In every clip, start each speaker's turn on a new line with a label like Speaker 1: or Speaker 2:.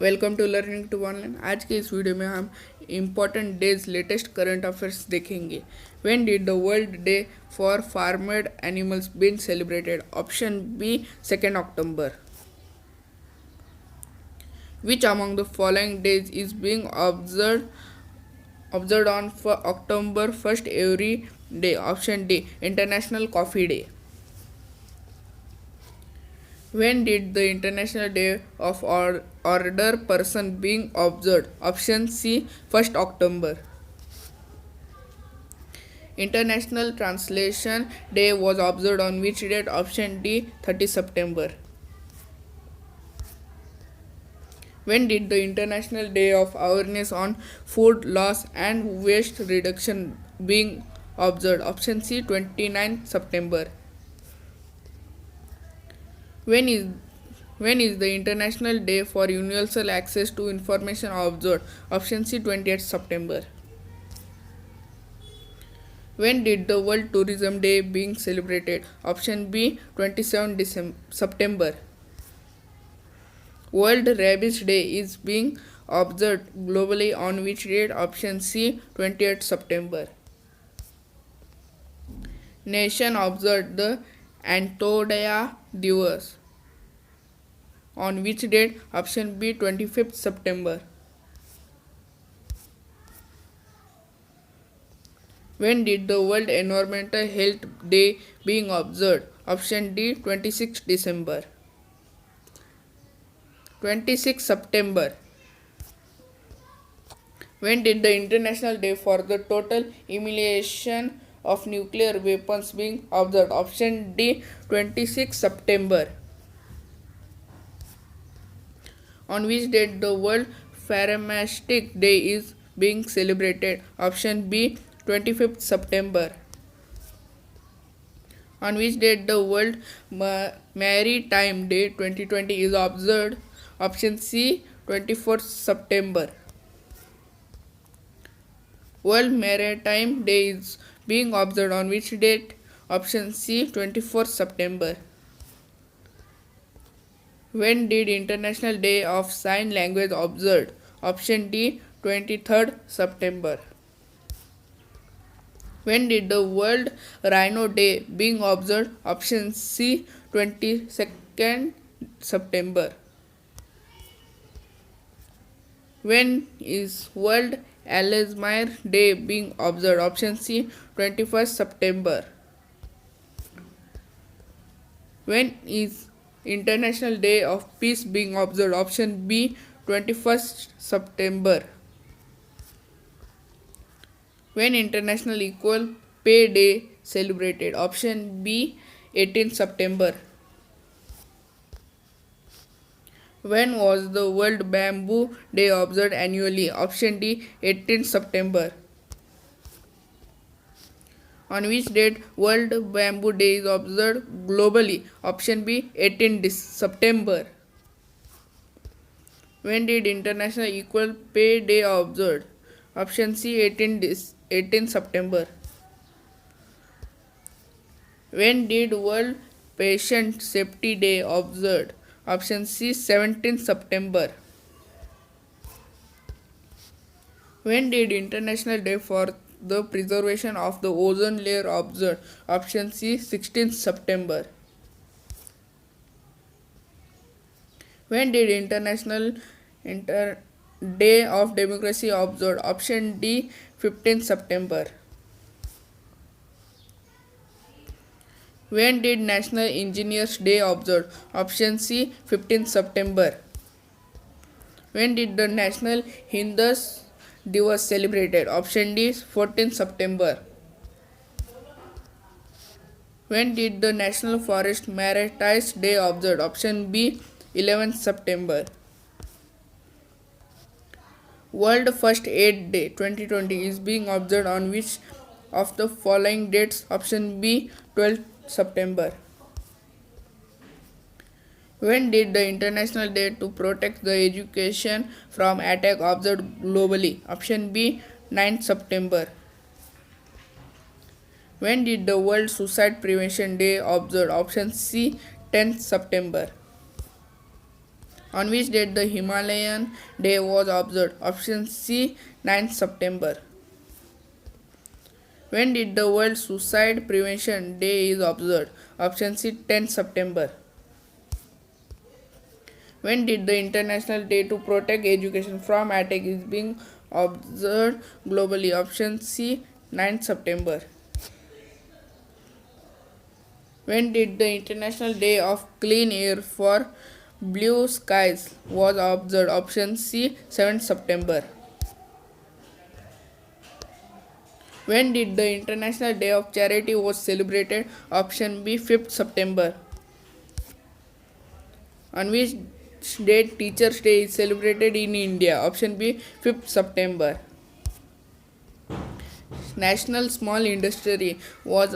Speaker 1: Welcome to learning to online. आज के इस वीडियो में हम important days latest current affairs देखेंगे। When did the world day for farmed animals been celebrated? Option B 2 October. Which among the following days is being observed on October 1st every day? Option D, International Coffee Day. When did the International Day of Order Person being observed? Option C, 1st October. International Translation Day was observed on which date? Option D, 30 September. When did the International Day of Awareness on Food Loss and Waste Reduction being observed? Option C, 29 September. When is the International Day for Universal Access to Information observed? Option C, 28 September. When did the World Tourism Day being celebrated? Option B, 27 September. World Rabies Day is being observed globally on which date? Option C, 28 September. Nation observed the Antodia Divas on which date? Option B, 25th September. When did the World Environmental Health Day being observed? Option D, 26 December. 26 September. When did the International Day for the Total Elimination of Nuclear Weapons being observed? Option D, 26 September. On which date the World Pharmaceutic Day is being celebrated? Option B, 25th September. On which date the World Maritime Day 2020 is observed? Option C, 24th September. World Maritime Day is being observed on which date? Option C, 24th September. When did International Day of Sign Language observed? Option D, 23rd September. When did the World Rhino Day being observed? Option C, 22nd September. When is World Alzheimer Day being observed? Option C, 21st September. When is International Day of Peace being observed? Option B, 21st September. When International Equal Pay Day celebrated? Option B, 18th September. When was the World Bamboo Day observed annually? Option D, 18th September. On which date World Bamboo Day is observed globally? Option B, 18th September. When did International Equal Pay Day observed? Option C, 18th September. When did World Patient Safety Day observed? Option C, 17th September. When did International Day for the Preservation of the Ozone Layer observed? Option C, 16th September. When did International Day of Democracy observed? Option D, 15th September. When did National Engineers Day observed? Option C, 15th September. When did the National Hindus Divas celebrated? Option D, 14th September. When did the National Forest Maritime Day observed? Option B, 11th September. World First Aid Day 2020 is being observed on which of the following dates? Option B, 12th September. When did the International Day to Protect the Education from Attack observed globally? Option B, 9th September. When did the World Suicide Prevention Day observed? Option C, 10th September. On which date the Himalayan Day was observed? Option C, 9th September. When did the World Suicide Prevention Day is observed? Option C, 10th September. When did the International Day to Protect Education from Attack is being observed globally? Option C, 9th September. When did the International Day of Clean Air for Blue Skies was observed? Option C, 7th September. When did the International Day of Charity was celebrated? Option B, 5th September. On which date Teachers' Day is celebrated in India? Option B, 5th September. National Small Industry was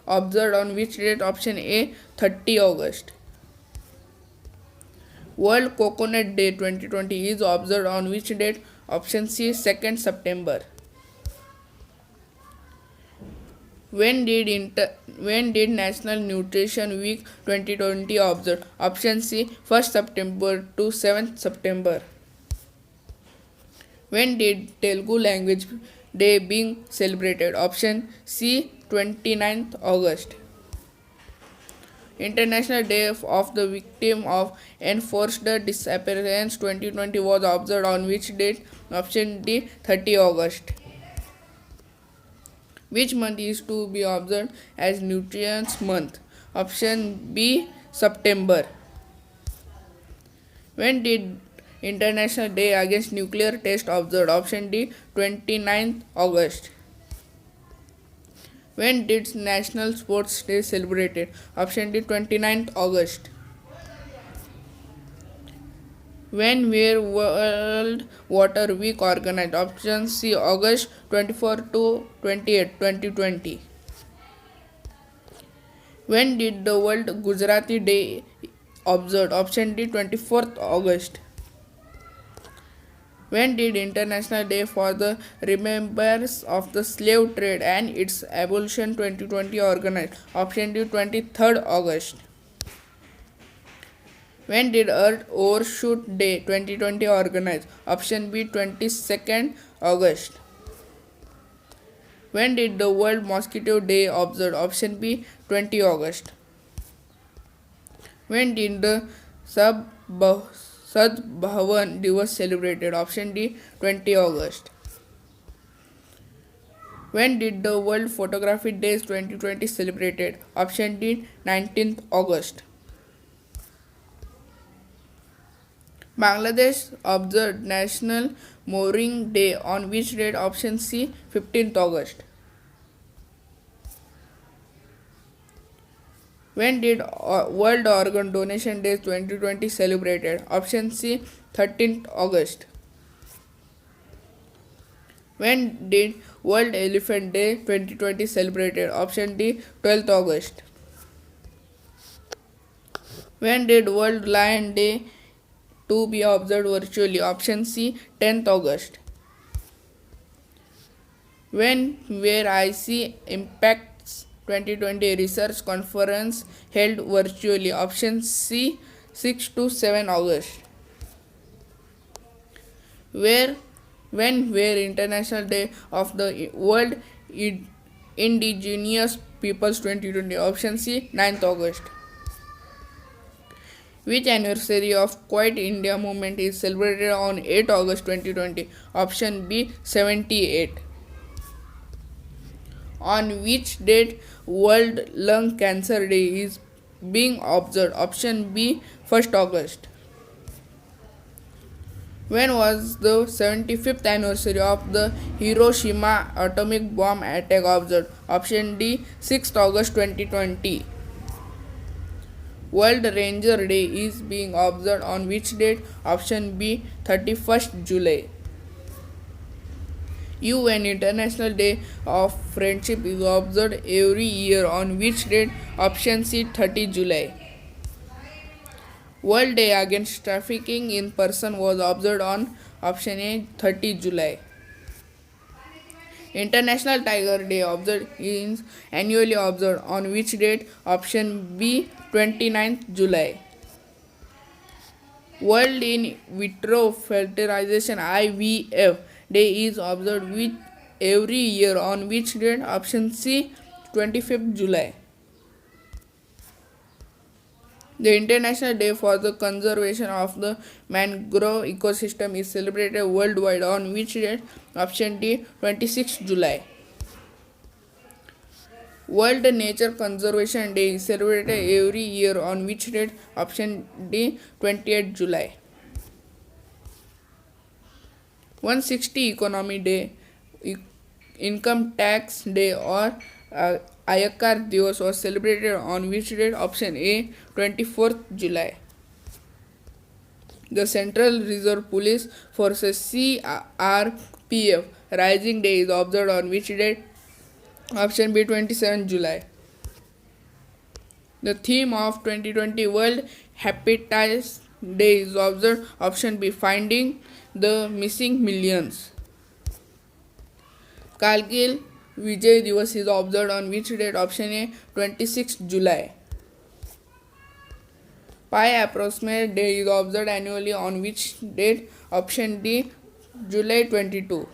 Speaker 1: observed on which date? Option A, 30 August. World Coconut Day 2020 is observed on which date? Option C, 2nd September. When did National Nutrition Week 2020 observed? Option C, 1st September to 7th September. When did Telugu Language Day being celebrated? Option C, 29th August. International Day of the Victim of Enforced Disappearance 2020 was observed on which date? Option D, 30 August. Which month is to be observed as Nutrients Month? Option B, September. When did International Day Against Nuclear Test observed? Option D, 29th August. When did National Sports Day celebrated? Option D, 29th August. When were World Water Week organized? Option C, August 24 to 28, 2020. When did the World Gujarati Day observed? Option D, 24th August. When did International Day for the Remembrance of the Slave Trade and its Abolition 2020 organized? Option D, 23rd August. When did Earth Overshoot Day 2020 organized? Option B, 22nd August. When did the World Mosquito Day observed? Option B, 20 August. When did the Sadbhavan Divas celebrated? Option D, 20 August. When did the World Photography Days 2020 celebrated? Option D, 19th August. Bangladesh observed National Mooring Day on which date? Option C, 15th August. When did World Organ Donation Day 2020 celebrated? Option C, 13th August. When did World Elephant Day 2020 celebrated? Option D, 12th August. When did World Lion Day to be observed virtually? Option C, 10th August. When were IC Impacts 2020 Research Conference held virtually? Option C, 6 to 7 August. When were International Day of the World Indigenous Peoples 2020? Option C, 9th August. Which anniversary of Quiet India movement is celebrated on 8 August 2020? Option B, 78. On which date World Lung Cancer Day is being observed? Option B, 1st August. When was the 75th anniversary of the Hiroshima atomic bomb attack observed? Option D, 6th August 2020. World Ranger Day is being observed on which date? Option B, 31st July. UN International Day of Friendship is observed every year on which date? Option C, 30 July. World Day Against Trafficking in Person was observed on option A, 30 July. International Tiger Day is annually observed on which date? Option B, 29th July. World in Vitro Fertilization (IVF) Day is observed with every year on which date? Option C, 25th July. The International Day for the Conservation of the Mangrove Ecosystem is celebrated worldwide on which date? Option D, 26th July. World Nature Conservation Day is celebrated every year on which date? Option D, 28th July. 160 Economy Day, Income Tax Day or Ayakar Divas was celebrated on which date? Option A, 24th July. The Central Reserve Police Forces CRPF Rising Day is observed on which date? Option B, 27th July. The theme of 2020 World Hepatitis Day is observed. Option B, Finding the Missing Millions. Kargil Vijay Divas is observed on which date? Option A, 26th July. Pi Approximate Day is observed annually on which date? Option D, July 22.